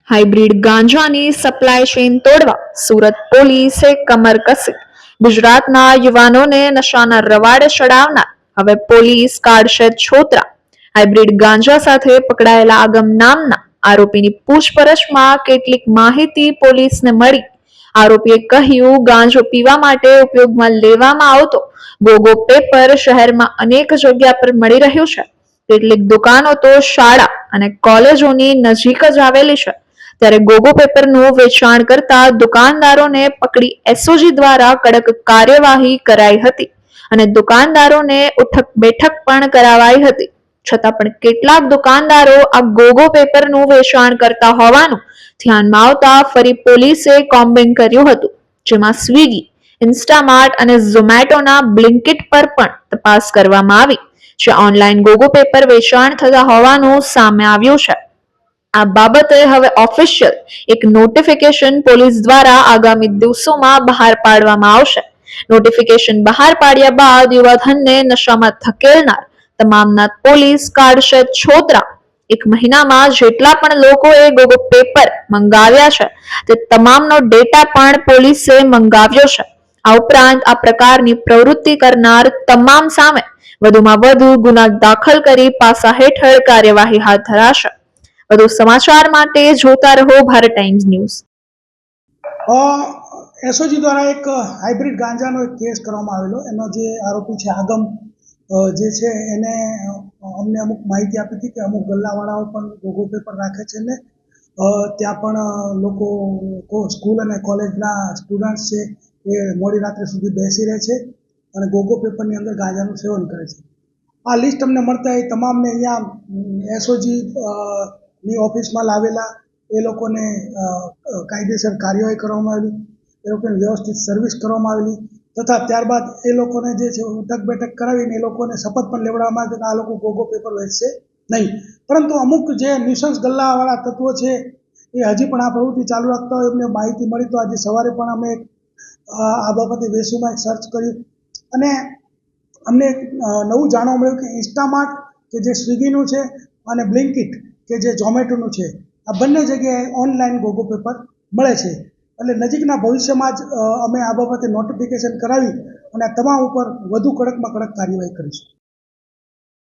Hybrid ગાંજાની supply chain તોડવા સુરત પોલીસે કમર કસી. ગુજરાતના યુવાનોને નશાના રવાડે ચડાવનાર હવે પોલીસ કાઢશે છોતરા. હાઇબ્રિડ ગાંજા સાથે પકડાયેલા આગમ નામના આરોપીની પૂછપરછમાં કેટલીક માહિતી પોલીસને મળી. આરોપીએ કહ્યું, ગાંજો પીવા માટે ઉપયોગમાં લેવામાં આવતો ગોગો પેપર શહેરમાં અનેક જગ્યા પર મળી રહ્યું છે. કેટલીક દુકાનો તો શાળા અને કોલેજોની નજીક જ આવેલી છે. ત્યારે ગોગો પેપરનું વેચાણ કરતા દુકાનદારોને પકડી એસઓજી દ્વારા કડક કાર્યવાહી કરાઈ હતી અને દુકાનદારોને ઉઠક બેઠક પણ કરાવાઈ હતી. છતાં પણ કેટલાક દુકાનદારો આ ગોગો પેપરનું વેચાણ કરતા હોવાનું ધ્યાનમાં આવતા ફરી પોલીસે કોમ્બિંગ કર્યું હતું, જેમાં સ્વિગી, ઇન્સ્ટામાર્ટ અને ઝોમેટોના બ્લિંકિટ પર પણ તપાસ કરવામાં આવી, જ્યાં ઓનલાઈન ગોગો પેપર વેચાણ થતા હોવાનું સામે આવ્યું છે. આ બાબતે હવે ઓફિશિયલ એક નોટિફિકેશન પોલીસ દ્વારા આગામી દિવસોમાં બહાર પાડવામાં આવશે. નોટિફિકેશન બહાર પાડ્યા બાદ યુવાધનને નશામાં ધકેલનાર તમામના પોલીસ કાઢશે છોતરા. એક મહિનામાં જેટલા પણ લોકોએ ગોગો પેપર મંગાવ્યા છે તે તમામનો ડેટા પણ પોલીસે મંગાવ્યો છે. આ ઉપરાંત આ પ્રકારની પ્રવૃત્તિ કરનાર તમામ સામે વધુમાં વધુ ગુના દાખલ કરી પાસા હેઠળ કાર્યવાહી હાથ ધરાશે. વધુ સમાચાર માટે જોતા રહો ભારત ટાઈમ્સ ન્યૂઝ. એસઓજી દ્વારા એક હાઇબ્રિડ ગાંજાનો એક કેસ કરવામાં આવેલો. એનો જે આરોપી છે આગમ જે છે એને અમને અમુક માહિતી આપી હતી કે અમુક ગલ્લાવાળાઓ પણ ગોગો પેપર રાખે છે ને ત્યાં પણ લોકો સ્કૂલ અને કોલેજના સ્ટુડન્ટ્સ છે એ મોડી રાત્રે સુધી બેસી રહે છે અને ગોગો પેપરની અંદર ગાંજાનું સેવન કરે છે. આ લિસ્ટ અમને મળતા એ તમામને અહીંયા એસઓજી ની ઓફિસમાં લાવેલા. એ લોકોને કાયદેસર કાર્યવાહી કરવામાં આવેલી, એ લોકોને વ્યવસ્થિત સર્વિસ કરવામાં આવેલી તથા ત્યારબાદ એ લોકોને જે છે ઉઠક બેઠક કરાવીને એ લોકોને શપથ પણ લેવડાવવામાં આવે કે આ લોકો ગોગો પેપર વેચશે નહીં. પરંતુ અમુક જે નિશંસ ગલ્લાવાળા તત્વો છે એ હજી પણ આ પ્રવૃત્તિ ચાલુ રાખતા હોય એમને માહિતી મળી તો આજે સવારે પણ અમે આ બાબતે વેસુમાં એક સર્ચ કર્યું અને અમને નવું જાણવા મળ્યું કે ઇન્સ્ટામાર્ટ કે જે સ્વિગીનું છે અને બ્લિંકિટ કે જે ઝોમેટોનું છે આ બંને જગ્યાએ ઓનલાઈન ગોગો પેપર મળે છે. એટલે નજીકના ભવિષ્યમાં જ અમે આ બાબતે નોટિફિકેશન કરાવી અને તમામ ઉપર વધુ કડકમાં કડક કાર્યવાહી કરીશું.